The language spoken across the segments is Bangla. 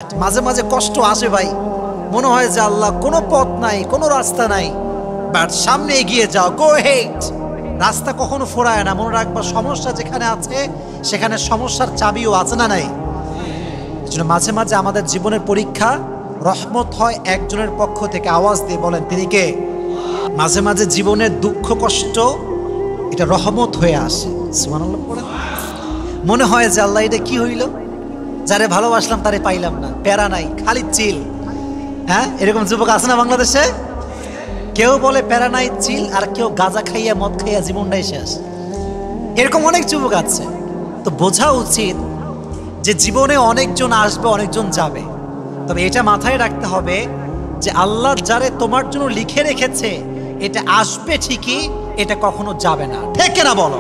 মাঝে মাঝে কষ্ট আসে ভাই, মনে হয় যে আল্লাহ কোনো পথ নাই, কোনো রাস্তা নাই, বাট সামনে এগিয়ে যাও, গো হেড। রাস্তা কখনো ফোরায় না, মনে রাখবা সমস্যা যেখানে আছে সেখানে সমস্যার চাবিও আছে, না নাই? এজন্য মাঝে মাঝে আমাদের জীবনের পরীক্ষা রহমত হয় একজনের পক্ষ থেকে। আওয়াজ দিয়ে বলেন তিনি কে? মাঝে মাঝে জীবনের দুঃখ কষ্ট এটা রহমত হয়ে আসে। সুবহানাল্লাহ পড়েন। মনে হয় যে আল্লাহ এটা কি হইল, যারে ভালোবাসলাম তারে পাইলাম না, প্যারা নাই, খালি চিল। হ্যাঁ, এরকম যুবক আছে না বাংলাদেশে? কেউ বলে প্যারা নাই চিল, আর কেউ গাঁজা খাইয়া মদ খাইয়া জীবনটাই শেষ। এরকম অনেক যুবক আছে। তো বোঝা উচিত যে জীবনে অনেকজন আসবে, অনেকজন যাবে, তবে এটা মাথায় রাখতে হবে যে আল্লাহ যারে তোমার জন্য লিখে রেখেছে এটা আসবে ঠিকই, এটা কখনো যাবে না। ঠিক না বলো?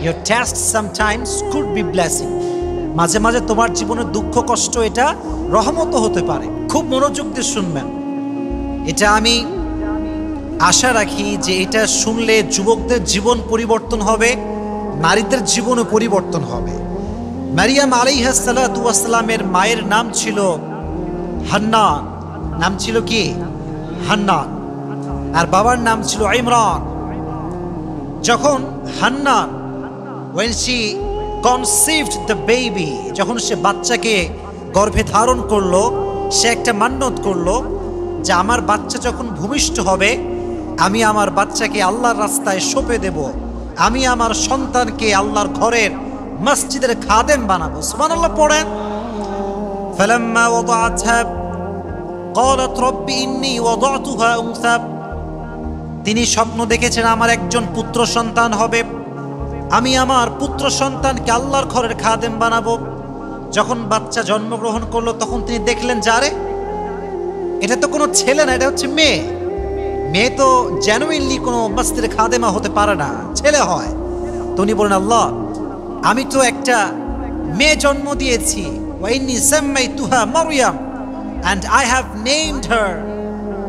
Your tasks sometimes could be blessing. মাঝে মাঝে তোমার জীবনের দুঃখ কষ্ট এটা রহমতও হতে পারে। খুব মনোযোগ দিয়ে শুনবেন। এটা আমি আশা রাখি যে এটা শুনলে যুবকদের জীবন পরিবর্তন হবে, নারীদের জীবনও পরিবর্তন হবে। মারিয়াম আলাইহিস সালাতু ওয়াস সালামের মায়ের নাম ছিল হান্না। নাম ছিল কি? হান্না। আর বাবার নাম ছিল ইমরান। যখন Hannah when she conceived the baby, যখন সে বাচ্চাকে গর্ভে ধারণ করলো, সে একটা মান্যত করলো যে আমার বাচ্চা যখন ভূমিষ্ঠ হবে আমি আমার বাচ্চাকে আল্লাহর রাস্তায় সঁপে দেব, আমি আমার সন্তানকে আল্লাহর ঘরের মসজিদের খাদেম বানাবো। সুবহানাল্লাহ পড়েন। ফালাম্মা ওয়াদাআতহা ক্বালাত রাব্বি ইন্নী ওয়াদাতুহা উনসা। তিনি স্বপ্ন দেখেছেন আমার একজন পুত্র সন্তান হবে, আমি আমার পুত্র সন্তানকে আল্লাহর ঘরের খাদেম বানাবো। যখন বাচ্চা জন্মগ্রহণ করলো তখন তিনি দেখলেন যারে এটা তো কোনো ছেলে না, এটা হচ্ছে মেয়ে। মেয়ে তো জেনুইনলি কোনো মসজিদের খাদেমা হতে পারে না, ছেলে হয়। তো উনি বলেন আল্লাহ আমি তো একটা মেয়ে জন্ম দিয়েছি, ওয়াইন্নী সাম্মাইতুহা মারইয়াম and I have named her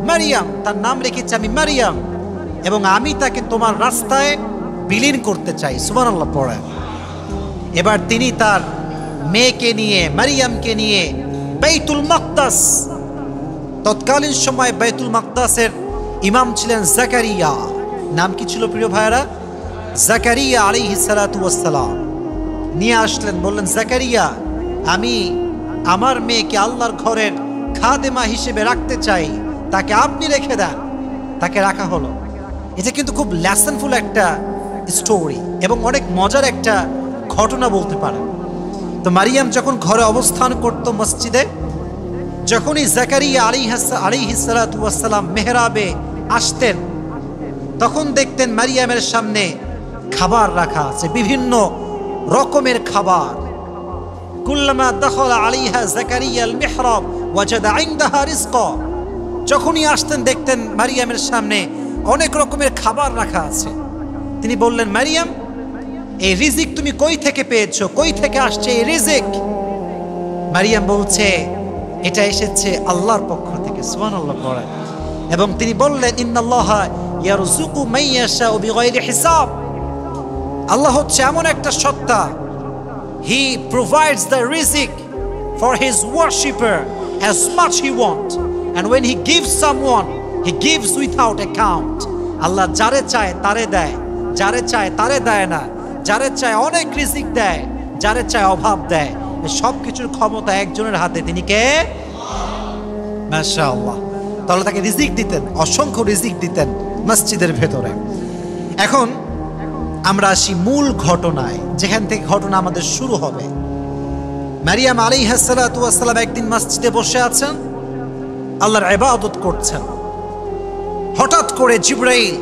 Mariam, তার নাম রেখেছি আমি মারিয়াম, এবং আমি তাকে তোমার রাস্তায় বিলীন করতে চাই। সুবহানাল্লাহ পড়েন। এবার তিনি তার মেয়েকে নিয়ে, মারিয়ামকে নিয়ে বাইতুল মাকদাস, তৎকালীন সময় বাইতুল মাকদাসের ইমাম ছিলেন জাকারিয়া। নাম কি ছিল প্রিয় ভাইরা? জাকারিয়া আলাইহিস সালাতু ওয়াস সালাম। নিয়ে আসলেন, বললেন জাকারিয়া আমি আমার মেয়েকে আল্লাহর ঘরের খাদেমা হিসেবে রাখতে চাই, তাকে আপনি রেখে দেন। তাকে রাখা হলো। এটা কিন্তু খুব লেসনফুল একটা স্টোরি এবং অনেক মজার একটা ঘটনা বলতে পারেন। তো মারিয়াম যখন ঘরে অবস্থান করত মসজিদে, যখনই জাকারিয়া আলাইহিস সালাতু ওয়াস সালাম মেহরাবে আসতেন তখন দেখতেন মারিয়ামের সামনে খাবার রাখা আছে, বিভিন্ন রকমের খাবার। কুল্লামা দাখালা আলাইহা জাকারিয়া আল মিহরাব ওয়াজাদা ইনদাহা রিজকা। যখনই আসতেন দেখতেন মারিয়ামের সামনে অনেক রকমের খাবার রাখা আছে। তিনি বললেন মারিয়াম এই রিজিক তুমি কই থেকে পেয়েছো, কই থেকে আসছে এই রিজিক? মারিয়াম বলছে এটা এসেছে আল্লাহর পক্ষ থেকে। সুবহানাল্লাহ পড়েন। এবং তিনি বললেন ইন্নাল্লাহা ইয়ারযুকু মান ইয়াশাউ বিগাইরি হিসাব। আল্লাহ হচ্ছে এমন একটা সত্তা, হি প্রোভাইডস দ্য রিজিক for his worshipper as much he want, and when he gives someone he gives without account. আল্লাহ যারে চায় তারে দেয়, যারে চায় তারে দেয় না, যারে চায় অনেক রিজিক দেয়, যারে চায় অভাব দেয়। সব কিছুর ক্ষমতা একজনের হাতে, তিনি কে? মাশাআল্লাহ। তাহলে তাকে রিজিক দিতেন, অসংখ্য রিজিক দিতেন মসজিদের ভেতরে। এখন আমরা আসি মূল ঘটনায়, যেখান থেকে ঘটনা আমাদের শুরু হবে। মারিয়াম আলাইহিস সালাতু ওয়াস সালাম একদিন মসজিদে বসে আছেন, আল্লাহর ইবাদত করছেন। হঠাৎ করে জিবরাইল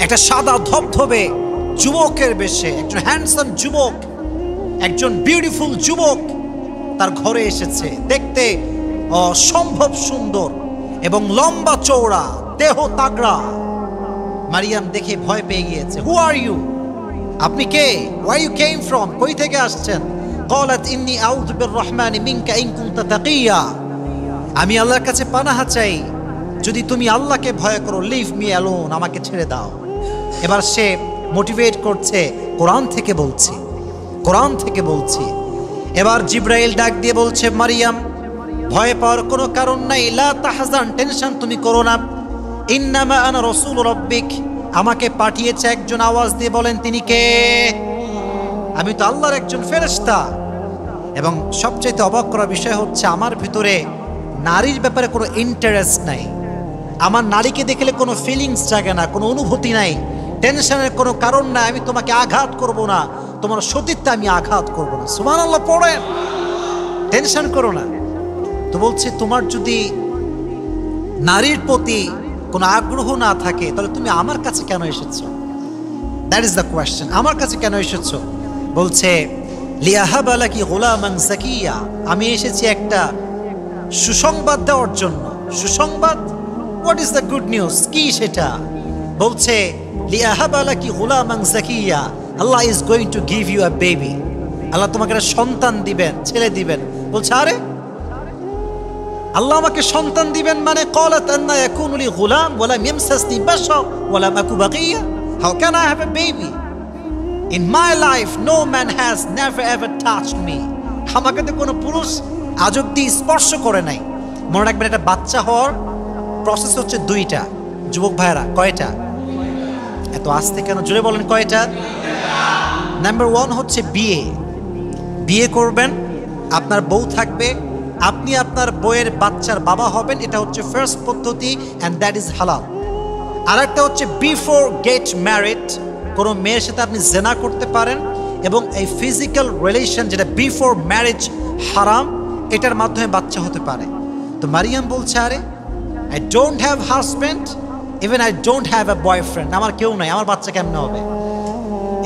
একটা সাদা ধবধবে যুবকের বেশে, একজন হ্যান্ডসাম যুবক, একজন বিউটিফুল যুবক তার ঘরে এসেছে। দেখতে অসম্ভব সুন্দর এবং লম্বা চওড়া, দেহ তাগড়া। মারিয়াম দেখে ভয় পেয়ে গিয়েছে। Who are you? আপনি কে? Where you came from? কই থেকে আসছেন? ক্বালাত ইন্নী আউযু বিররহমানি মিনকা ইন কুনতা তাকিয়া। আমি আল্লাহর কাছে পানাহ চাই, যদি তুমি আল্লাহকে ভয় করো, লিভ মি অ্যালোন, আমাকে ছেড়ে দাও। এবার সে মোটিভেট করছে, কোরআন থেকে বলছি, কোরআন থেকে বলছি। এবার জিব্রাইল ডাক দিয়ে বলছে, মারিয়াম ভয় পাওয়ার কোনো কারণ নাই, লা তাহজান, টেনশন তুমি করো না, ইন্নামা আনা রাসূল রাব্বিক, আমাকে পাঠিয়েছে একজন, আওয়াজ দিয়ে বলেন তিনি কে? আমি তো আল্লাহর একজন ফেরেশতা। এবং সবচেয়ে অবাক করার বিষয় হচ্ছে আমার ভিতরে নারীর ব্যাপারে কোনো ইন্টারেস্ট নাই, আমার নারীকে দেখলে কোনো ফিলিংস জাগে না, কোনো অনুভূতি নাই, টেনশনের কোনো কারণ নাই, আমি তোমাকে আঘাত করব না, তোমার সতীত্বে আমি আঘাত করব না। সুবহানাল্লাহ পড়েন, টেনশন করো না। তো বলছে তোমার যদি নারীর প্রতি কোনো আগ্রহ না থাকে তাহলে তুমি আমার কাছে কেন এসেছো? দ্যাট ইজ দ্য কোয়েশ্চেন, আমার কাছে কেন এসেছো? বলছে লিয়াহাবা লাকি গুলামান যাকিয়া, আমি এসেছি একটা সুসংবাদ দেওয়ার জন্য। সুসংবাদ, what is the good news? কি সেটা? বলছে লিয়াহাবা লাকি গুলামান যাকিয়া, Allah is going to give you a baby, আল্লাহ তোমাকে একটা সন্তান দিবেন, ছেলে দিবেন। বলছে আরে আল্লাহ আমাকে সন্তান দিবেন মানে? ক্বালাত আন্না ইয়াকুনু লি গুলাম ওয়া লাম ইয়ামসাসনি বাশার ওয়া লাম আকু বাগিয়া, how can I have a baby? In my life no man has never ever touched me, আমাকে তো কোনো পুরুষ আজ অব্দি স্পর্শ করে নাই। মনে রাখবেন একটা বাচ্চা হওয়ার প্রসেস হচ্ছে দুইটা। যুবক ভাইরা কয়টা? এত আস্তে কেন, জোরে বলেন কয়টা? নাম্বার 1 হচ্ছে বিয়ে। বিয়ে করবেন, আপনার বউ থাকবে, আপনি আপনার বউয়ের বাচ্চার বাবা হবেন, এটা হচ্ছে ফার্স্ট পদ্ধতি, অ্যান্ড দ্যাট ইজ হালাল। আর একটা হচ্ছে বিফোর গেট ম্যারিড, কোনো মেয়ের সাথে আপনি জেনা করতে পারেন, এবং এই ফিজিক্যাল রিলেশন যেটা বিফোর ম্যারেজ হারাম, এটার মাধ্যমে বাচ্চা হতে পারে। তো মারিয়াম বলছে আরে I don't have husband, even I don't have a boyfriend, আমার কেউ নাই, আমার বাচ্চা কেমনে হবে?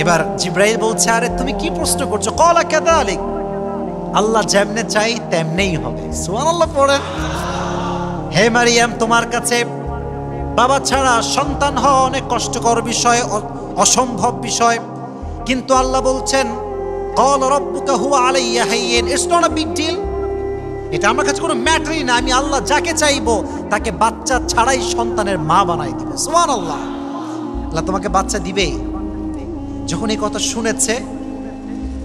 এবার জিব্রাইল বলছে আরে তুমি কি প্রশ্ন করছো? ক্বালা কাযালিক, আল্লাহ যেমনে চাই তেমনেই হবে। সুবহানাল্লাহ পড়েন। হে মারিয়াম, তোমার কাছে বাবা ছাড়া সন্তান হওয়া অনেক কষ্টকর বিষয়, অসম্ভব বিষয়, কিন্তু আল্লাহ বলছেন ক্বালা রাব্বুকা হুয়া আলাইয়া হাইয়িন, it's not a big deal, এটা আমার কাছে কোনো ম্যাটারই না, আমি আল্লাহ যাকে চাইবো তাকে বাচ্চা ছাড়াই সন্তানের মা বানাই দিব। সুবহানাল্লাহ, আল্লাহ তোমাকে বাচ্চা দিবেই। যখন এই কথা শুনেছে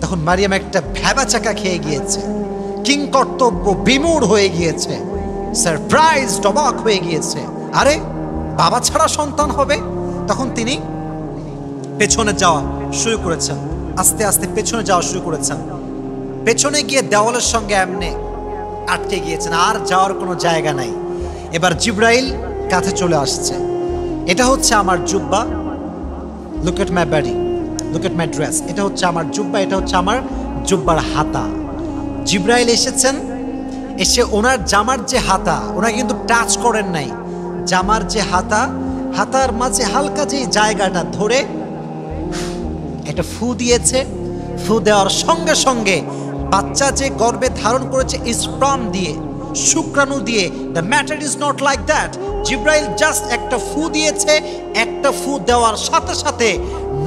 তখন মারিয়াম একটা ভ্যাবাচাকা খেয়ে গিয়েছে, কিং কর্তব্য বিমূঢ় হয়ে গিয়েছে, সারপ্রাইজ, অবাক হয়ে গিয়েছে। আরে বাবা ছাড়া সন্তান হবে? তখন তিনি পেছনে যাওয়া শুরু করেছেন, আস্তে আস্তে পেছনে যাওয়া শুরু করেছেন। পেছনে গিয়ে দেওয়ালের সঙ্গে এমনি আটকে গিয়েছেন, আর যাওয়ার কোনো জায়গা নাই। এবার জিব্রাইল কাছে চলে আসছে, এটা হচ্ছে আমার জুব্বা, look at my body, look at my dress, এটা হচ্ছে আমার জুব্বা, এটা হচ্ছে আমার জুব্বার হাতা। জিব্রাইল এসেছেন, এসে ওনার জামার যে হাতা, ওনাকে কিন্তু টাচ করেন নাই, জামার যে হাতা, হাতার মাঝে হালকা যে জায়গাটা ধরে একটা ফু দিয়েছে। ফু দেওয়ার সঙ্গে সঙ্গে বাচ্চা যে গর্ভে ধারণ করেছে স্পার্ম দিয়ে, শুক্রাণু দিয়ে, the matter is not like that. Jibrail just একটা ফু দিয়েছে, একটা ফু দেওয়ার সাথে সাথে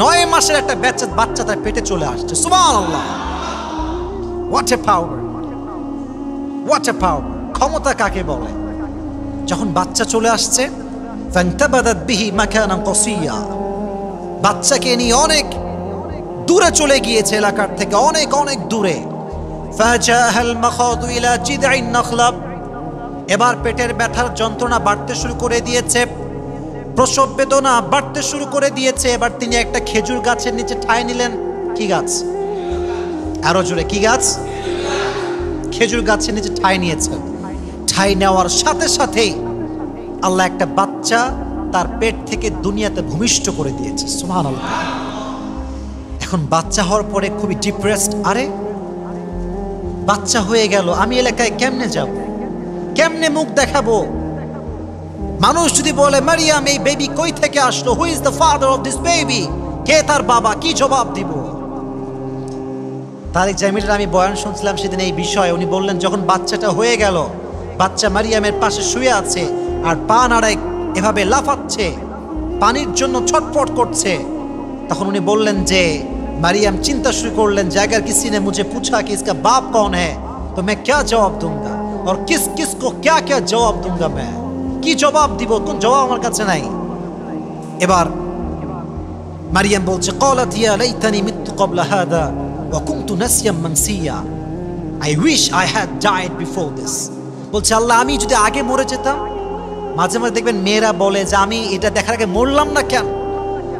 9 মাসের একটা বাচ্চা তার পেটে চলে আসছে। সুবহানাল্লাহ, what a power, what a পাওয়ার! ক্ষমতা কাকে বলে? যখন বাচ্চা চলে আসছে, ফান্তাবাদাত বিহি মাকানান কাসিয়া, বাচ্চাকে নিয়ে অনেক দূরে চলে গিয়েছে, এলাকার থেকে অনেক অনেক দূরে। ফাজাহাল মাখাদু ইলা জিদঈন নাখলা, এবার পেটের ব্যথার যন্ত্রণা বাড়তে শুরু করে দিয়েছে, প্রসব বেদনা বাড়তে শুরু করে দিয়েছে। এবার তিনি একটা খেজুর গাছের নিচে ঠাঁই নিলেন। কি গাছ? আরো জোরে, কি গাছ? খেজুর গাছের নিচে ঠাঁই নিয়েছেন। ঠাঁই নেওয়ার সাথে সাথেই আল্লাহ একটা বাচ্চা তার পেট থেকে দুনিয়াতে ভূমিষ্ঠ করে দিয়েছে। সুবহানাল্লাহ। এখন বাচ্চা হওয়ার পরে খুবই ডিপ্রেসড, আরে বাচ্চা হয়ে গেল, আমি এলাকায় কেমনে যাব, কেমনে মুখ দেখাবো? মানুষ যদি বলে মারিয়াম এই বেবি কই থেকে আসলো, who is the father of this baby, কে তার বাবা, কি জবাব দিব? তারিক জামিলের আমি বয়ান শুনছিলাম সেদিন এই বিষয়ে। উনি বললেন যখন বাচ্চাটা হয়ে গেল, বাচ্চা মারিয়ামের পাশে শুয়ে আছে আর পা নাড়ায় এভাবে লাফাচ্ছে, পানির জন্য ছটফট করছে, তখন উনি বললেন যে মারিয়াম চিন্তা শুরু করলেন যে अगर किसी ने मुझे पूछा कि इसका बाप कौन है तो मैं क्या जवाब दूंगा और किस किस को क्या क्या जवाब दूंगा मैं, কি জবাব দিব, কোন জবাব আমার কাছে নাই। এবার মারিয়াম বলছে ক্বালাত ইয়া লাইতানি মিততু ক্বাবলা হাদা ওয়া কুনতু নাসিয়াম মানসিয়া, I wish I had died before this. বলছে আল্লাহ আমি যদি আগে মরে যেতাম। মাঝে মাঝে দেখবেন মেয়েরা বলে যে আমি এটা দেখার আগে মরলাম না কেন,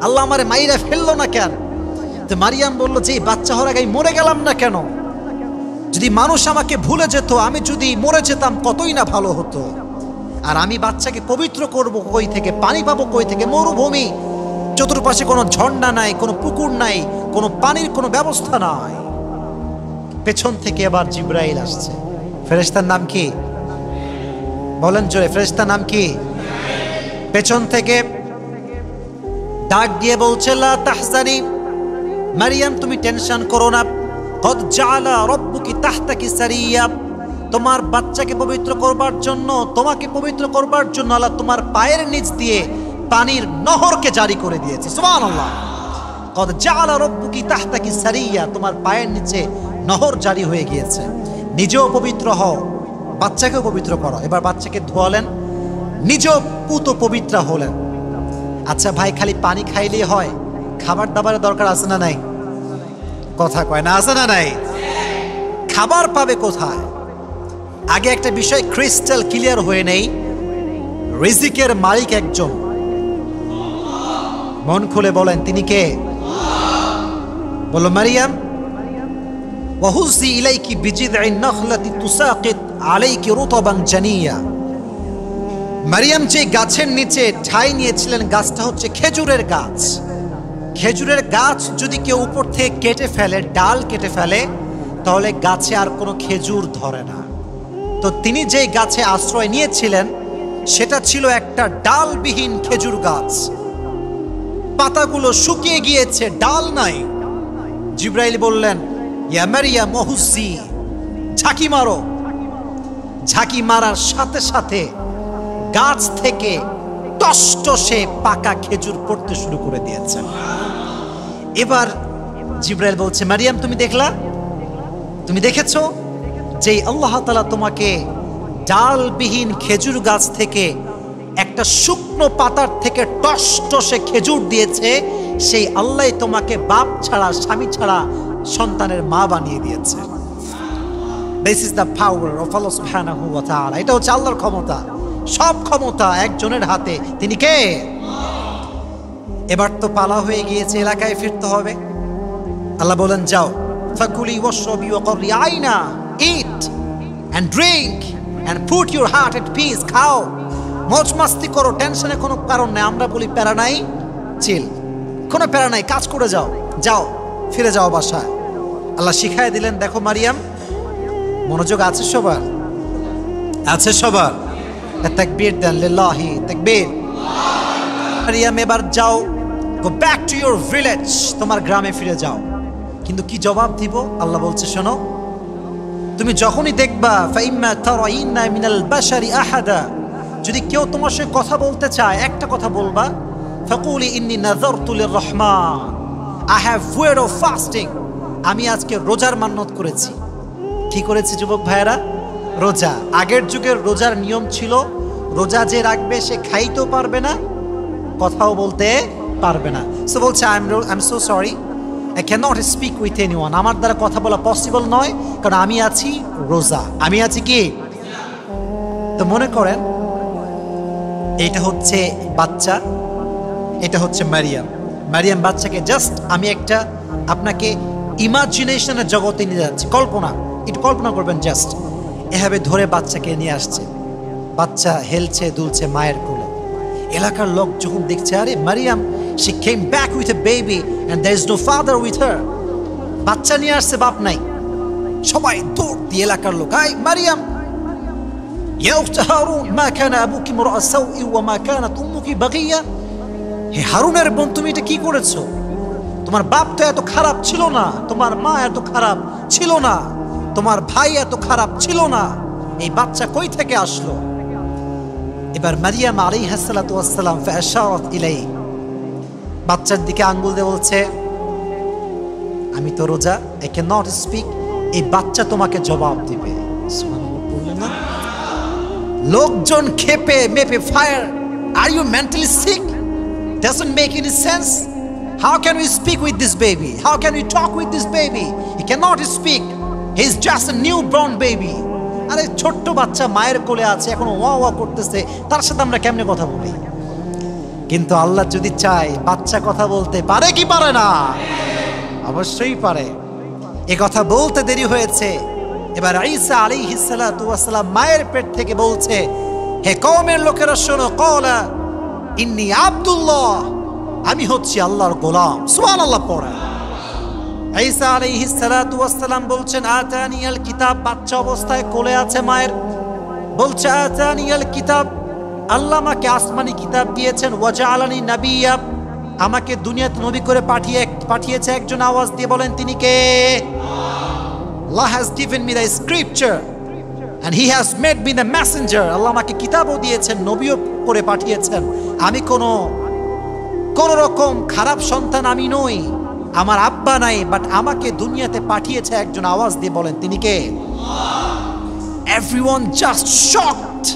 আল্লাহ আমারে মাইরা ফেললো না কেন। তো মারিয়াম বলল যে বাচ্চা হওয়ার আগে মরে গেলাম না কেন, যদি মানুষ আমাকে ভুলে যেত, আমি যদি মরে যেতাম কতই না ভালো হতো। আর আমি বাচ্চাকে পবিত্র করব কই থেকে, পানি পাবো কই থেকে, মরুভূমি, চতুর্পাশে কোনো ঝর্ণা নাই, কোনো পুকুর নাই, কোনো পানির কোনো ব্যবস্থা নাই। পেছন থেকে আবার জিব্রাইল আসছে। ফেরেশতার নাম কি বলেন জোরে, ফেরেশতার নাম কি? পেছন থেকে ডাক দিয়ে বলছে লা তাহজানি মারিয়াম, তুমি টেনশন করো না, কদ জাআলা রাব্বুকি তাহতাকি সারিয়া, তোমার বাচ্চাকে পবিত্র করবার জন্য, তোমাকে পবিত্র করবার জন্য আল্লাহ তোমার পায়ের নিচ দিয়ে পানির নহরকে জারি করে দিয়েছে। সুবহানাল্লাহ। কদ জাআলা রাব্বুকি তাহতাকি সারিয়া, তোমার পায়ের নিচে নহর জারি হয়ে গিয়েছে। নিজেও পবিত্র হও, বাচ্চাকেও পবিত্র করো। এবার বাচ্চাকে ধোয়ালেন, নিজেও পুত পবিত্র হলেন। আচ্ছা ভাই, খালি পানি খাইলেই হয়? খাবার দাবারের দরকার আছে না নাই? কথা কয় না, আছে না নাই? খাবার পাবে কোথায়? আগে একটা বিষয় ক্রিস্টাল ক্লিয়ার হয়ে নেই, রিজিকের মালিক একজন। মন খুলে বলেন তিনি কে? বলো মারিয়াম, ওয়াহুজি ইলাইকি বিজিদঈন নাখলাতি তুসাকিত আলাইকি রুতবান জানিয়া। মারিয়াম যে গাছের নিচে ঠাঁই নিয়েছিলেন, গাছটা হচ্ছে খেজুরের গাছ। খেজুরের গাছ যদি কেউ উপর থেকে কেটে ফেলে, ডাল কেটে ফেলে, তাহলে গাছে আর কোনো খেজুর ধরে না। তো তিনি যেই গাছে আশ্রয় নিয়েছিলেন সেটা ছিল একটা ডালবিহীন খেজুর গাছ। পাতাগুলো শুকিয়ে গিয়েছে, ডাল নাই। জিব্রাইল বললেন ইয়া মারিয়াম ওহুজি, ঝাঁকি মারো। ঝাঁকি মারার সাথে সাথে গাছ থেকে টসটসে পাকা খেজুর পড়তে শুরু করে দিয়েছে। এবার জিব্রাইল বলছে মারিয়াম, তুমি দেখলা, তুমি দেখেছো যে আল্লাহ তাআলা তোমাকে ডালবিহীন খেজুর গাছ থেকে একটা শুকনো পাতার থেকে টসটসে খেজুর দিয়েছে, সেই আল্লাহ তোমাকে বাপ ছাড়া, স্বামী ছাড়া সন্তানের মা বানিয়ে দিয়েছে। This is the power of Allah সুবহানাহু ওয়া তাআলা। এটা হচ্ছে আল্লাহর ক্ষমতা। সব ক্ষমতা একজনের হাতে, তিনি কে? এবার তো পালা হয়ে গিয়েছে, এলাকায় ফিরতে হবে। আল্লাহ বলেন যাও, ফাকুলি ওয়াশরাবি ওয়াকরি আইনা, eat and drink and put your heart at peace. খাও, মজ মাস্তি করো, টেনশনে কোনো কারণ নেই। আমরা বলি প্যারা নাই, চিল, কোনো প্যারা নাই, কাজ করে যাও, যাও ফিরে যাও বাসায়। আল্লাহ শিখাই দিলেন। দেখো মারিয়াম, মনোযোগ আছে সবার? আছে সবার? তাকবীর দেন, লিল্লাহি তাকবীর। মারিয়াম এবার যাও, go back to your village, তোমার গ্রামে ফিরে যাও। কিন্তু কি জবাব দিব? আল্লাহ বলছে শোনো, তুমি যখনই দেখবা ফাইম্মা তারাইন্না মিনাল বাশারি আহাদা, যদি কেউ তোমার সাথে কথা বলতে চায়, একটা কথা বলবা, ফাকুলি ইন্নী নাযারতু লিররহমান, I have vowed of fasting, আমি আজকে রোজার মান্যত করেছি। কি করেছি যুবক ভাইয়েরা? রোজা। আগের যুগের রোজার নিয়ম ছিল, রোজা যে রাখবে সে খাইতেও পারবে না, কথাও বলতে পারবে না। সো বলছে I am so sorry, I cannot speak with anyone, আমার দ্বারা কথা বলা পসিবল নয়, কারণ আমি আছি রোজা। আমি আছি কি? তো মনে করেন এটা হচ্ছে বাচ্চা, এটা হচ্ছে মারিয়াম। মারিয়াম বাচ্চাকে জাস্ট আমি একটা আপনাকে ইমাজিনেশনের জগতে নিয়ে যাচ্ছি, কল্পনা, একটু কল্পনা করবেন। জাস্ট এভাবে ধরে বাচ্চাকে নিয়ে আসছে, বাচ্চা হেলছে দুলছে মায়ের কোলে। এলাকার লোক যখন দেখছে, আরে Mariam, she came back with a baby and there is no father with her, বাচ্চা নিয়ে আসছে, বাপ নাই। সবাই দৌড় দিয়ে এলাকার লোক, আই মারিয়াম, ইয়া উখত হারুন, মা কানা আবুকি মুরআ সাউই ওয়া মা কানাত উম্মুকি বাগিয়া, হে হারুনের বোন, তুমি এটা কি করেছো? তোমার বাপ তো এত খারাপ ছিল না, তোমার মা এত খারাপ ছিল না, তোমার ভাই এত খারাপ ছিল না, এই বাচ্চা কই থেকে আসলো? এবার মারিয়াম আলাইহিস সালাতু ওয়াস সালাম ফাআশারাত ইলাইহি, বাচ্চার দিকে আঙ্গুল দিয়ে বলছে আমি তো রোজা, আই ক্যান নট স্পিক। এই বাচ্চা তোমাকে জবাব দিবে। লোকজন খেপে মেপে fire, are you mentally sick? Doesn't make any sense. How can we speak with this baby? How can we talk with this baby? He can not speak. He is just a new born baby. আরে ছোট্ট বাচ্চা মায়ের কোলে আছে, এখন ওয়া ওয়া করতেছে, তার সাথে আমরা কেমনে কথা বলি? কিন্তু আল্লাহ যদি চায়, বাচ্চা কথা বলতে পারে কি পারে না? অবশ্যই পারে। এ কথা বলতে দেরি হয়েছে, এবার ঈসা আলাইহিস সালাতু ওয়াস সালাম মায়ের পেট থেকে বলছে, হে কওমের লোকেরা শোনো, ক্বালা ইন্নী আব্দুল্লাহ, আমি হচ্ছি আল্লাহর গোলাম। সুবহানাল্লাহ পড়ে। ঈসা আলাইহিস সালাতু ওয়াস সালাম বলছেন, আতানিয়াল কিতাব, বাচ্চা অবস্থায় কোলে আছে মায়ের, বলছে আতানিয়াল কিতাব, আল্লাহ আমাকে আসমানি কিতাব দিয়েছেন, ওয়াজআলানি নাবিয়্যা, আমাকে দুনিয়াতে নবী করে পাঠিয়েছে। একজন আওয়াজ দিয়ে বলেন তিনি কে? Allah has given me the scripture and he has made me the messenger. আল্লাহ আমাকে কিতাবও দিয়েছেন, নবীও করে পাঠিয়েছেন। আমি কোন রকম খারাপ সন্তান আমি নই, আমার আব্বা নাই, বাট আমাকে দুনিয়াতে পাঠিয়েছে একজন। আওয়াজ দিয়ে বলেন তিনি কে? Everyone just shocked.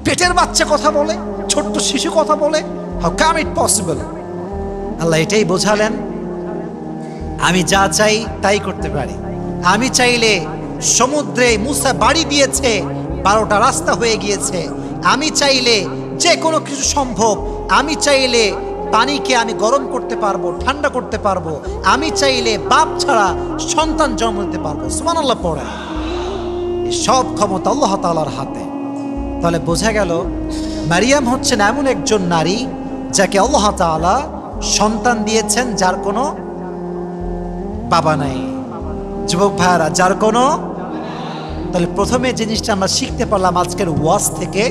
পেটের বাচ্চা কথা বলে, ছোট্ট শিশু কথা বলে, how come it possible? আল্লাহ এটাই বোঝালেন, আমি যা চাই তাই করতে পারি। আমি চাইলে সমুদ্রে মুসা বাড়ি দিয়েছে, 12টা রাস্তা হয়ে গিয়েছে। আমি চাইলে যে কোনো কিছু সম্ভব। আমি চাইলে পানিকে আমি গরম করতে পারবো, ঠান্ডা করতে পারবো। আমি চাইলে বাপ ছাড়া সন্তান জন্ম দিতে পারবো। সুবহানাল্লাহ পড়ে। সব ক্ষমতা আল্লাহ তাআলার হাতে। তাহলে বোঝা গেল মারিয়াম হচ্ছেন এমন একজন নারী যাকে আল্লাহ তাআলা সন্তান দিয়েছেন, যার কোনো বাবা নাই। যুবক ভাইরা, যার কোনো, তাহলে প্রথমে জিনিসটা আমরা শিখতে পারলাম আজকের ওয়াজ থেকে,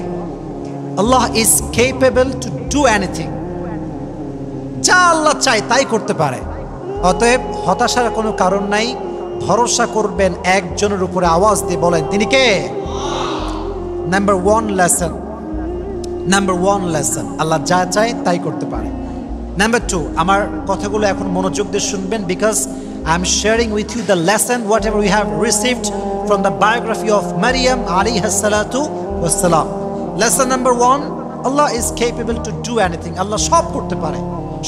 Allah is capable to do anything. যা আল্লাহ চায় তাই করতে পারে। অতএব হতাশার কোনো কারণ নাই, ভরসা করবেন একজনের উপরে। আওয়াজ দিয়ে বলেন তিনি কে? নাম্বার ওয়ান লেসন, আল্লাহ যা চায় তাই করতে পারে। নাম্বার 2, আমার কথাগুলো এখন মনোযোগ দিয়ে শুনবেন, because I am sharing with you the lesson whatever we have received from the biography of Maryam alayha salatu wassalam. Lesson number 1, Allah is capable to do anything. Allah সব করতে পারে,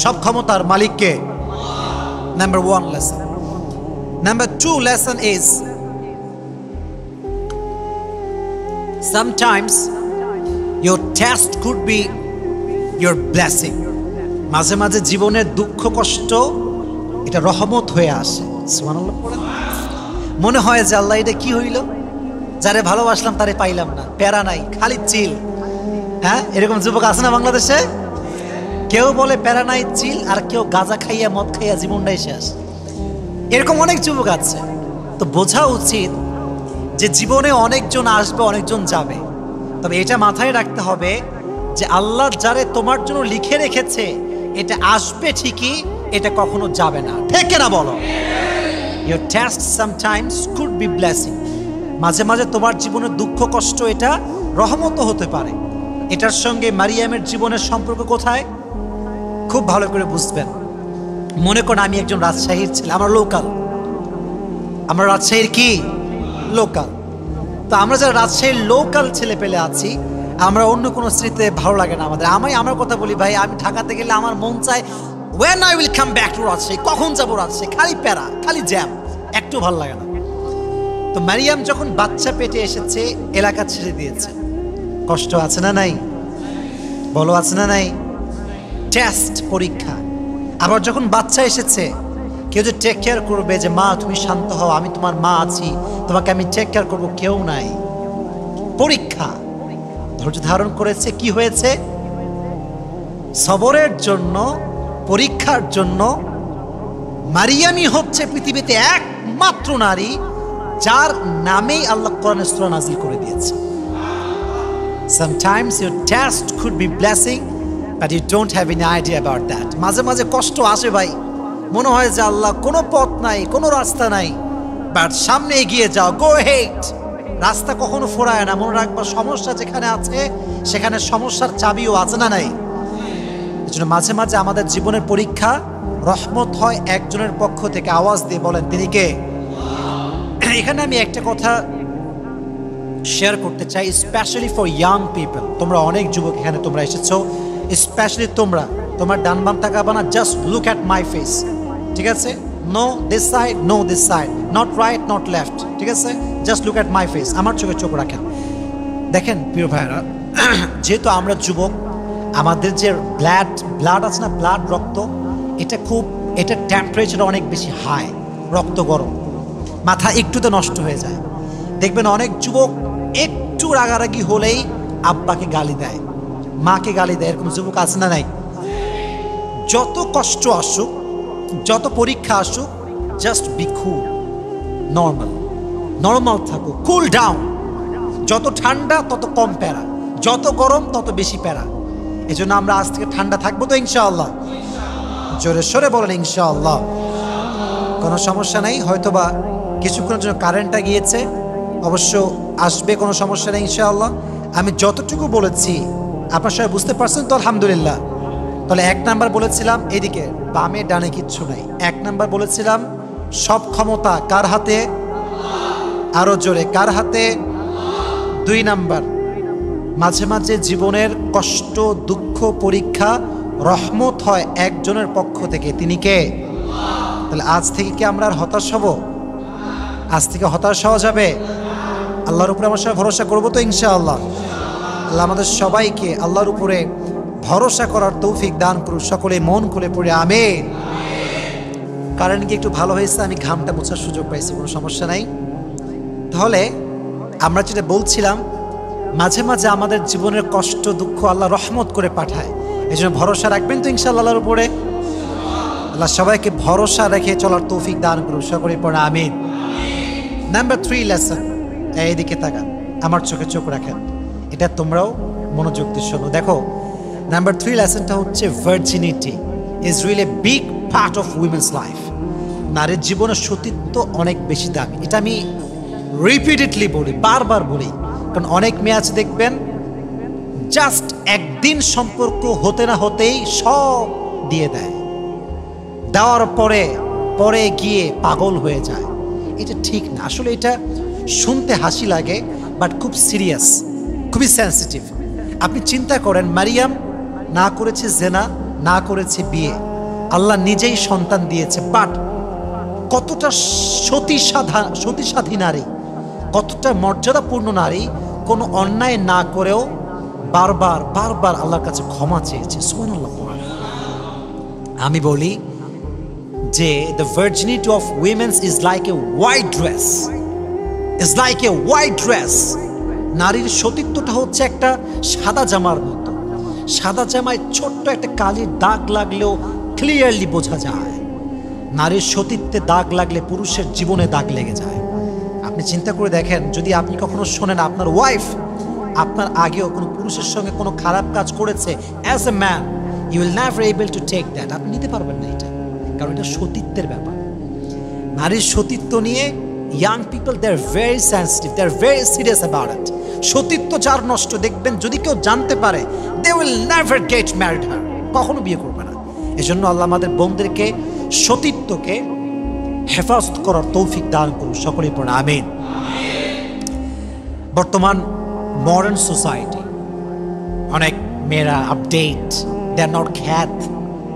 সব ক্ষমতার মালিক কে? Number 1 lesson. Number 2 lesson is, sometimes your test could be your blessing. মাঝে মাঝে জীবনের দুঃখ কষ্ট এটা রহমত হয়ে আসে। সুবহানাল্লাহ পড়েন। মনে হয় যে আল্লাহ এটা কি হইল, যারে ভালোবাসলাম তারে পাইলাম না, প্যারা নাই, খালি চিল। হ্যাঁ, এরকম যুবক আছে না বাংলাদেশে? কেউ বলে প্যারা নাই চিল, আর কেউ গাঁজা খাইয়া মদ খাইয়া জীবনটাই শেষ। এরকম অনেক যুবক আছে। তো বোঝা উচিত যে জীবনে অনেকজন আসবে, অনেকজন যাবে, তবে এটা মাথায় রাখতে হবে যে আল্লাহ যারে তোমার জন্য লিখে রেখেছে এটা আসবে ঠিকই, এটা কখনো যাবে না। ঠিক না বলো? Your test sometimes could be blessing. মাঝে মাঝে তোমার জীবনের দুঃখ কষ্ট এটা রহমতও হতে পারে। এটার সঙ্গে মারিয়ামের জীবনের সম্পর্ক কোথায় খুব ভালো করে বুঝবেন। মনে করেন আমি একজন রাজশাহীর ছেলে, আমরা লোকাল, আমরা রাজশাহীর কি লোকাল। তো আমরা যারা রাজশাহীর লোকাল ছেলে পেলে আছি, আমরা অন্য কোনো স্মৃতিতে ভালো লাগে না আমাদের। আমার কথা বলি ভাই, আমি ঢাকাতে গেলে আমার মন চায় when I will come back to Rajshahi, কখন যাবো রাজশাহী, খালি প্যারা, খালি জ্যাম, একটু ভালো লাগে না। তো মারিয়াম যখন বাচ্চা পেটে এসেছে, এলাকা ছেড়ে দিয়েছে। কষ্ট আছে না নাই? বলো আছে না নাই? টেস্ট, পরীক্ষা। আবার যখন বাচ্চা এসেছে, কেউ যে টেক কেয়ার করবে যে মা তুমি শান্ত হও, আমি তোমার মা আছি, তোমাকে আমি টেক কেয়ার করবো, কেউ নাই। পরীক্ষা। ধৈর্য ধারণ করেছে, কি হয়েছে? সবরের জন্য, পরীক্ষার জন্য। মারিয়ামই হচ্ছে পৃথিবীতে একমাত্র নারী যার নামেই আল্লাহ কোরআনে সূরা নাযিল করে দিয়েছে। Sometimes your test could be blessing, but you don't have any idea about that. মাঝে মাঝে কষ্ট আসে ভাই, মনে হয় যে আল্লাহ কোনো পথ নাই, কোনো রাস্তা নাই, বাট সামনে এগিয়ে যাও, গো হেড। রাস্তা কখনো ফোরায় না। মনে রাখবা, সমস্যা যেখানে আছে সেখানে সমস্যার চাবিও আছে না নাই? এজন্য মাঝে মাঝে আমাদের জীবনের পরীক্ষা রহমত হয় একজনের পক্ষ থেকে। আওয়াজ দিয়ে বলেন তিনি কে? এখানে আমি একটা কথা শেয়ার করতে চাই, স্পেশালি ফর ইয়াং পিপল। তোমরা অনেক যুবক এখানে তোমরা এসেছো, স্পেশালি তোমরা, তোমার ডান বাম তাকাবা না, just look at my face, ঠিক আছে? No this side, no this side, not right, not left, ঠিক আছে? Just look at my face, আমার চোখে চোখ রাখেন। দেখেন প্রিয় ভাইরা, যেহেতু আমরা যুবক, আমাদের যে ব্লাড আছে না, ব্লাড রক্ত, এটা টেম্পারেচার অনেক বেশি হাই, রক্ত গরম, মাথা একটুতে নষ্ট হয়ে যায়। দেখবেন অনেক যুবক একটু রাগারাগি হলেই আব্বাকে গালি দেয়, মাকে গালি দেয়, এরকম যুবক আছে না নাই? যত কষ্ট আসুক, যত পরীক্ষা আসুক, জাস্ট বি কুল, নর্মাল থাকো, কুল ডাউন। যত ঠান্ডা তত কম প্যারা, যত গরম তত বেশি প্যারা। এই জন্য আমরা আজ থেকে ঠান্ডা থাকবো তো ইনশাআল্লাহ? জোরে সোরে বলেন ইনশাআল্লাহ। কোনো সমস্যা নেই, হয়তোবা কিছুক্ষণের জন্য কারেন্টটা গিয়েছে, অবশ্য আসবে, কোনো সমস্যা নেই ইনশাআল্লাহ। আমি যতটুকু বলেছি আপনার সবাই বুঝতে পারছেন তো? আলহামদুলিল্লাহ। তাহলে 1 নাম্বার বলেছিলাম, এদিকে বামে ডানে কিচ্ছু নাই। 1 নাম্বার বলেছিলাম সব ক্ষমতা কার হাতে? আরো জোরে, কার হাতে? 2 নাম্বার, মাঝে মাঝে জীবনের কষ্ট, দুঃখ, পরীক্ষা রহমত হয় একজনের পক্ষ থেকে, তিনি কে? তাহলে আজ থেকে কি আমরা আর হতাশ হব? আজ থেকে হতাশ হওয়া যাবে? আল্লাহর উপরে আমার সবাই ভরসা করবো তো ইনশাআল্লাহ? আল্লাহ আমাদের সবাইকে আল্লাহর উপরে ভরসা করার তৌফিক দান করুন। সকলে মন খুলে পড়ে আমিন। কারেন্ট কি একটু ভালো হয়েছে, আমি ঘামটা মোছার সুযোগ পাইছি, কোনো সমস্যা নাই। তাহলে আমরা যেটা বলছিলাম, মাঝে মাঝে আমাদের জীবনের কষ্ট, দুঃখ আল্লাহ রহমত করে পাঠায়। এই জন্য ভরসা রাখবেন তো ইনশাআল্লাহ আল্লাহর উপরে? আল্লাহ সবাইকে ভরসা রেখে চলার তৌফিক দান করুন। সকলে পড়ে আমিন। নাম্বার 3 লেসন, এইদিকে তাকান, আমার চোখে চোখ রাখেন, এটা তোমরাও মনোযোগ দিয়ে শোনো। দেখো, নাম্বার 3 লেসনটা হচ্ছে virginity is really a big part of women's life. নারীর জীবনের সতীত্ব অনেক বেশি দামি। এটা আমি রিপিটেডলি বলি, বারবার বলি, কারণ অনেক মেয়ে আছে দেখবেন জাস্ট একদিন সম্পর্ক হতে না হতেই সব দিয়ে দেয়, দেওয়ার পরে গিয়ে পাগল হয়ে যায়। এটা ঠিক না, আসলে এটা শুনতে হাসি লাগে, বাট খুব সিরিয়াস, খুবই সেন্সিটিভ। আপনি চিন্তা করেন, মারিয়াম না করেছে জেনা, না করেছে বিয়ে, আল্লাহ নিজেই সন্তান দিয়েছে, বাট কতটা সতীসাধী নারী, কতটা মর্যাদাপূর্ণ নারী, কোনো অন্যায় না করেও বারবার বারবার আল্লাহর কাছে ক্ষমা চেয়েছে। সুবহানাল্লাহ। আমি বলি যে the virginity of women's is like a white dress, is like a white dress. নারীর সতীত্বটা হচ্ছে একটা সাদা জামার মতো। সাদা জামায় ছোট্ট একটা কালির দাগ লাগলেও ক্লিয়ারলি বোঝা যায়। নারীর সতীত্বে দাগ লাগলে পুরুষের জীবনে দাগ লেগে যায়। আপনি চিন্তা করে দেখেন, যদি আপনি কখনো শোনেন আপনার ওয়াইফ আপনার আগেও কোনো পুরুষের সঙ্গে কোনো খারাপ কাজ করেছে, as a man you will never able to take that. আপনি নিতে পারবেন না এটা, কারণ এটা সতীত্বের ব্যাপার। নারীর সতীত্ব নিয়ে young people they are very sensitive, they are very serious about it. সতীত্ব যার নষ্ট, দেখবেন যদি কেউ জানতে পারে, they will never get married her, কখনো বিয়ে করবে না। এজন্য আল্লাহ আমাদের বোনদেরকে সতীত্বকে হেফাজত করার তৌফিক দান করুন। সকলেই পড়ে আমিন। বর্তমান মডার্ন সোসাইটি, অনেক মেয়েরা আপডেট, দে আর নট খ্যাত,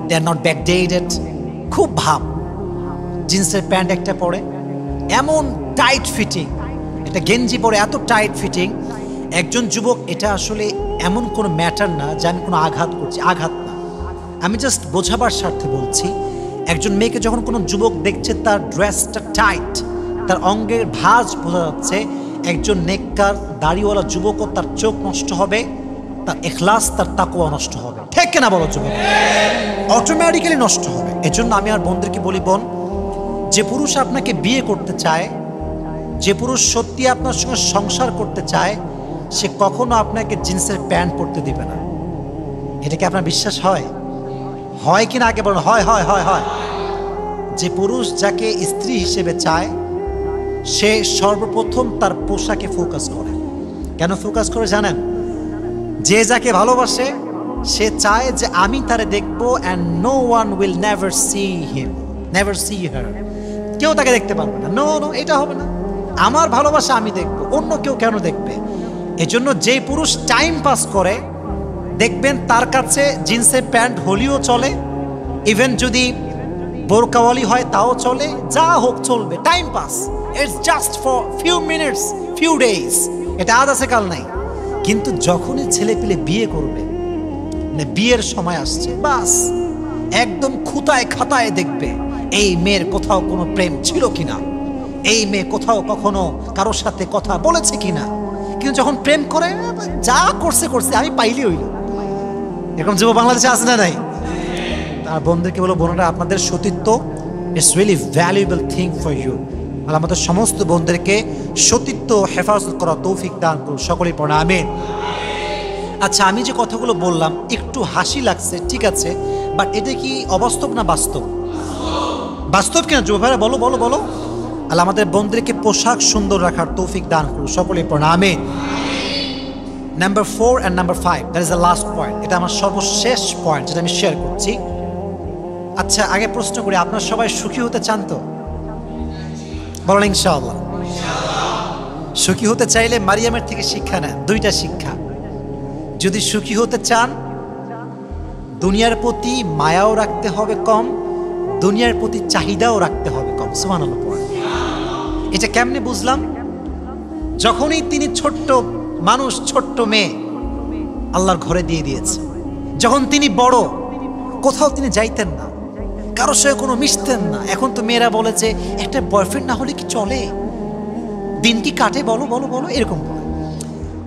দে আর নট ব্যাকডেটেড, খুব ভাব, জিন্সের প্যান্ট একটা পরে এমন টাইট ফিটিং, একটা গেঞ্জি পরে এত টাইট ফিটিং। একজন যুবক, এটা আসলে এমন কোনো ম্যাটার না যে আমি কোনো আঘাত করছি, আঘাত না, আমি জাস্ট বোঝাবার স্বার্থে বলছি। একজন মেয়েকে যখন কোনো যুবক দেখছে তার ড্রেসটা টাইট, তার অঙ্গের ভাঁজ বোঝা যাচ্ছে, একজন নেককার দাড়িওয়ালা যুবকও তার চোখ নষ্ট হবে, তার ইখলাস, তার তাকওয়া নষ্ট হবে। ঠিক কিনা বলো যুবক? অটোমেটিক্যালি নষ্ট হবে। এজন্য আমি আর বোনদেরকে বলি, বোন, যে পুরুষ আপনাকে বিয়ে করতে চায়, যে পুরুষ সত্যি আপনার সঙ্গে সংসার করতে চায়, সে কখনো আপনাকে জিন্সের প্যান্ট পরতে দিবে না। এটা কি আপনার বিশ্বাস হয়? হয় কিনা আগে বলুন। হয় হয় হয় হয়। যে পুরুষ যাকে স্ত্রী হিসেবে চায়, সে সর্বপ্রথম তার পোশাকে ফোকাস করে। কেন ফোকাস করে জানেন? যে যাকে ভালোবাসে সে চায় যে আমি তারে দেখবো, and no one will never see him, never see her. কেউ তাকে দেখতে পারবে না। নো নো, এটা হবে না। আমার ভালোবাসা আমি দেখবো, অন্য কেউ কেন দেখবে? এজন্য যে পুরুষ টাইম পাস করে, দেখবেন তার কাছে জিন্সের প্যান্ট হলিও চলে, ইভেন যদি বোরকাওয়ালি হয় তাও চলে, যা হোক চলবে, time pass, it's just for few minutes, few days, এটা আজ আছে কাল নাই। কিন্তু যখনই ছেলে পেলে বিয়ে করবে, মানে বিয়ের সময় আসছে, বাস একদম খুঁতায় খাতায় দেখবে এই মেয়ের কোথাও কোনো প্রেম ছিল কিনা, এই মেয়ে কোথাও কখনো কারোর সাথে কথা বলেছে কিনা। কিন্তু যখন প্রেম করে, যা করছে করছে, আমি পাইলি হইল, এরকম যুব বাংলাদেশে আছে না নাই? আর বোনদেরকে বলো, বোনেরা আপনাদের সতীত্ব it's really valuable thing for you. আর আমাদের সমস্ত বোনদেরকে সতীত্ব হেফাজত করা তৌফিক দান করুন, সকলেই পড়া আমিন। আচ্ছা, আমি যে কথাগুলো বললাম একটু হাসি লাগছে, ঠিক আছে, বাট এটা কি অবাস্তব না বাস্তব? বাস্তব কিনা যুব ভাইরা, বলো বলো বলো। আল্লাহ আমাদের বোনদেরকে পোশাক সুন্দর রাখার তৌফিক দান করুন, সকলেই পড়া আমিন। Number 4 and number 5, that is the last point. এটা আমার সর্বশেষ পয়েন্ট যেটা আমি শেয়ার করছি। আচ্ছা, আগে প্রশ্ন করি, আপনারা সবাই সুখী হতে চান তো? বলেন ইনশাআল্লাহ। সুখী হতে চাইলে মারিয়ামের থেকে শিক্ষা নেন, দুইটা শিক্ষা। যদি সুখী হতে চান, দুনিয়ার প্রতি মায়াও রাখতে হবে কম, দুনিয়ার প্রতি চাহিদাও রাখতে হবে কম। সুবহানাল্লাহ। এটা কেমনে বুঝলাম? যখনই তিনি ছোট্ট মানুষ, ছোট্ট মেয়ে আল্লাহর ঘরে দিয়ে দিয়েছে। যখন তিনি বড়, কোথাও তিনি যাইতেন না, কারোর সঙ্গে কোনো মিশতেন না। এখন তো মেয়েরা বলে যে একটা বয়ফ্রেন্ড না হলে কি চলে, দিন কি কাটে, বলো বলো বলো, এরকম বলে।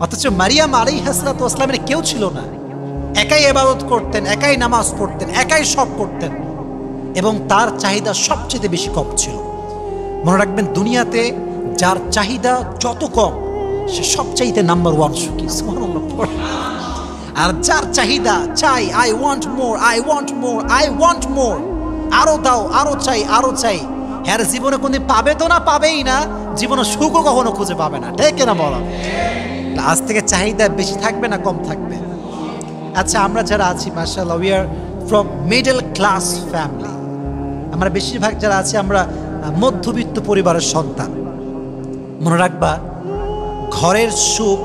অথচ মারিয়াম আলাইহিস সালাতু ওয়াস সালামের কেউ ছিল না, একাই ইবাদত করতেন, একাই নামাজ পড়তেন, একাই সব করতেন, এবং তার চাহিদা সবচেয়ে বেশি কম ছিল। মনে রাখবেন, দুনিয়াতে যার চাহিদা যত কম, সে সবচাইতে নাম্বার 1 সুখী। সুবহানাল্লাহ। আর যার চাহিদা চাই, I want more, I want more, I want মোর, আরো দাও, আরো চাই, আরো চাই, হ্যাঁ জীবনে কোনদিন পাবে তো না, পাবেই না, জীবনে সুখও কখনো খুঁজে পাবে না, ঠিক না বলো? আজ থেকে চাহিদা বেশি থাকবে না কম থাকবে? আচ্ছা, আমরা যারা আছি মাশাআল্লাহ, we are from middle class family. আমরা বেশিরভাগ যারা আছি, আমরা মধ্যবিত্ত পরিবারের সন্তান। মনে রাখবা, ঘরের সুখ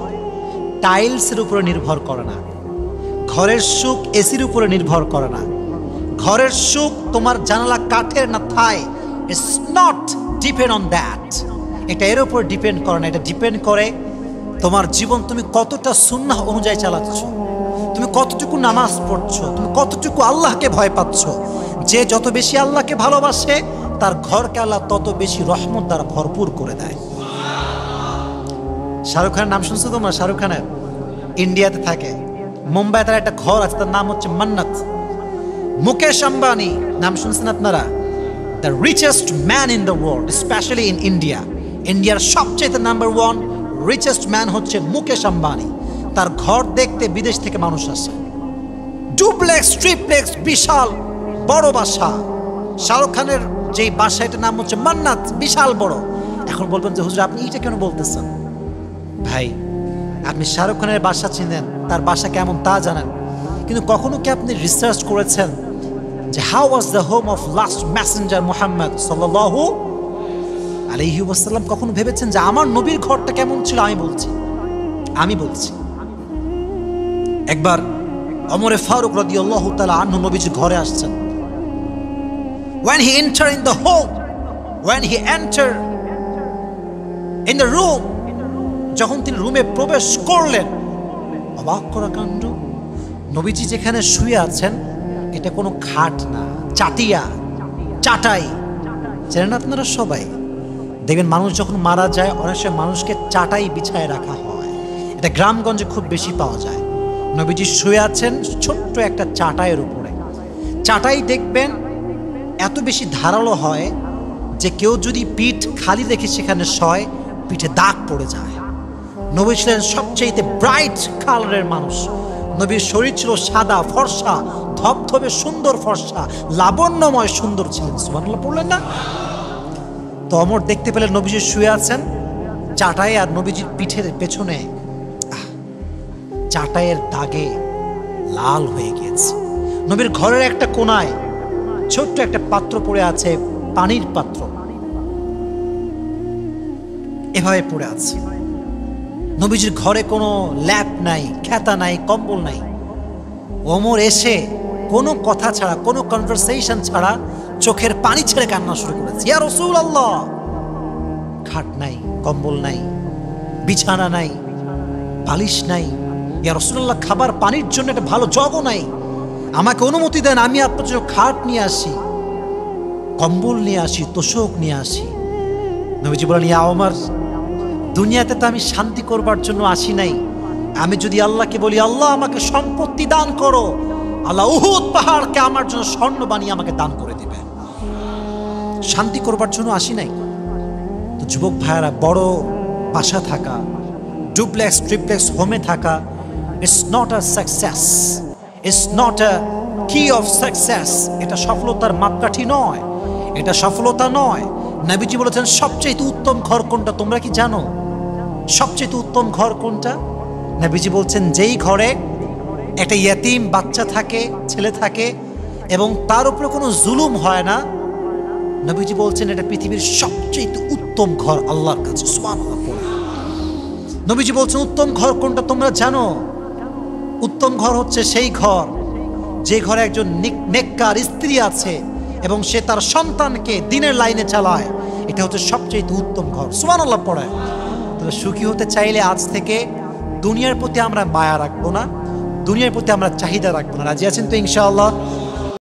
টাইলসের উপরে নির্ভর করে না, ঘরের সুখ এসির উপরে নির্ভর করে না, ঘরের সুখ তোমার জানালা কাঠের না থাই, it's not depend on that. এটা এর উপর ডিপেন্ড করে না, এটা ডিপেন্ড করে তোমার জীবন তুমি কতটা সুন্নাহ অনুযায়ী চালাচ্ছ, তুমি কতটুকু নামাজ পড়ছো, তুমি কতটুকু আল্লাহকে ভয় পাচ্ছ। যে যত বেশি আল্লাহকে ভালোবাসে, তার ঘরকে আল্লাহ তত বেশি রহমত দ্বারা ভরপুর করে দেয়। শাহরুখ খানের নাম শুনছো তোমরা? শাহরুখ খানের ইন্ডিয়াতে থাকে, মুম্বাই তার একটা ঘর আছে, তার নাম হচ্ছে মান্নাত। মুকেশ আম্বানি নাম শুনছেন আপনারা? The richest man in the world, specially in India. ইন্ডিয়ার সবচেয়ে নাম্বার 1 রিচেস্ট ম্যান হচ্ছে মুকেশ আম্বানি। তার ঘর দেখতে বিদেশ থেকে মানুষ আসে, ডুপ্লেক্স, ট্রিপ্লেক্স, বিশাল বড় বাসা। শাহরুখ খানের যে বাসা, এটার নাম হচ্ছে মান্নাত, বিশাল বড়। এখন বলবেন যে হুজুর আপনি এটা কেন বলতেছেন? ভাই, আপনি শাহরুখ খানের বাসা চিনেন, তার বাসা কেমন তা জানেন, কিন্তু কখনো কি আপনি রিসার্চ করেছেন যে how was the home of last Messenger Muhammad সাল্লাল্লাহু আলাইহি ওয়াসাল্লাম? কখনো ভেবেছেন যে আমার নবীর ঘরটা কেমন ছিল? আমি বলছি একবার ওমরে ফারুক রাদিয়াল্লাহু তাআলা আনহু নবীজির ঘরে আসছেন। when he entered in the home, when he entered in the room, যখন তিনি রুমে প্রবেশ করলেন, অবাক করা কাণ্ড, নবীজি যেখানে শুয়ে আছেন এটা কোনো খাট না, চাটাই। জানেন আপনারা সবাই, দেখবেন মানুষ যখন মারা যায় অনেক সময় মানুষকে চাটাই বিছায় রাখা হয়, এটা গ্রামগঞ্জে খুব বেশি পাওয়া যায়। নবীজি শুয়ে আছেন ছোট্ট একটা চাটাইয়ের উপরে। চাটাই দেখবেন এত বেশি ধারালো হয় যে কেউ যদি পিঠ খালি রেখে সেখানে শয়, পিঠে দাগ পড়ে যায়। নবী ছিলেন সবচেয়ে ব্রাইট কালারের মানুষ। নবীর শরীর ছিল সাদা ফর্সা, ধবধবে সুন্দর ফর্সা, লাবণ্যময় সুন্দর ছিলেন। সুবহানাল্লাহ পড়লেন না? তো ওমর দেখতে পেলেন নবীজি শুয়ে আছেন চাটাই, আর নবীজির পিঠের পেছনে চাটাইয়ের দাগে লাল হয়ে গিয়েছে। নবীর ঘরের একটা কোনায় ছোট্ট একটা পাত্র পড়ে আছে, পানির পাত্র, এভাবে পড়ে আছে। নবীজির ঘরে কোনো ল্যাপ নাই, খেতা নাই, কম্বল নাই। ওমর এসে কোনো কথা ছাড়া, কোনো কনভারসেশন ছাড়া চোখের পানি ছেড়ে কান্না শুরু করেছে, ইয়া রাসূলুল্লাহ, খাট নাই, কম্বল নাই, বিছানা নাই, বালিশ নাই, ইয়া রাসূলুল্লাহ, খাবার পানির জন্য একটা ভালো জগও নাই, আমাকে অনুমতি দেন আমি আপনার জন্য খাট নিয়ে আসি, কম্বল নিয়ে আসি, তোশক নিয়ে আসি। নবীজি বলেন, ইয়া ওমর, দুনিয়াতে তো আমি শান্তি করবার জন্য আসি নাই, আমি যদি আল্লাহকে বলি আল্লাহ আমাকে সম্পত্তি দান করো, আল্লাহ উহুদ পাহাড়কে আমার জন্য স্বর্ণ বানিয়ে আমাকে দান করে দিবে, শান্তি করবার জন্য আসি নাই। তো যুবক ভাইয়েরা, বড় বাসা থাকা, ডুপ্লেক্স ট্রিপ্লেক্স হোমে থাকা, it's not a success, it's not আ কি অফ সাকসেস। এটা সফলতার মাপকাঠি নয়, এটা সফলতা নয়। নবীজি বলেছেন সবচেয়ে উত্তম ঘর কোনটা তোমরা কি জানো? সবচেয়ে উত্তম ঘর কোনটা? নবীজি বলছেন যেই ঘরে একটা ইয়েতিম বাচ্চা থাকে, ছেলে থাকে, এবং তার উপরে কোনো জুলুম হয় না, নবীজি বলছেন এটা পৃথিবীর সবচেয়ে উত্তম ঘর আল্লাহর কাছে। সুবহানাল্লাহ। নবীজি বলছেন উত্তম ঘর কোনটা তোমরা জানো? উত্তম ঘর হচ্ছে সেই ঘর যে ঘরে একজন নেককার স্ত্রী আছে এবং সে তার সন্তানকে দিনের লাইনে চালায়, এটা হচ্ছে সবচেয়ে উত্তম ঘর। সুবহানাল্লাহ পড়ায়। তবে সুখী হতে চাইলে আজ থেকে দুনিয়ার প্রতি আমরা মায়া রাখবো না, দুনিয়ার প্রতি আমরা চাহিদা রাখবো না। রাজি আছেন তো ইনশাআল্লাহ?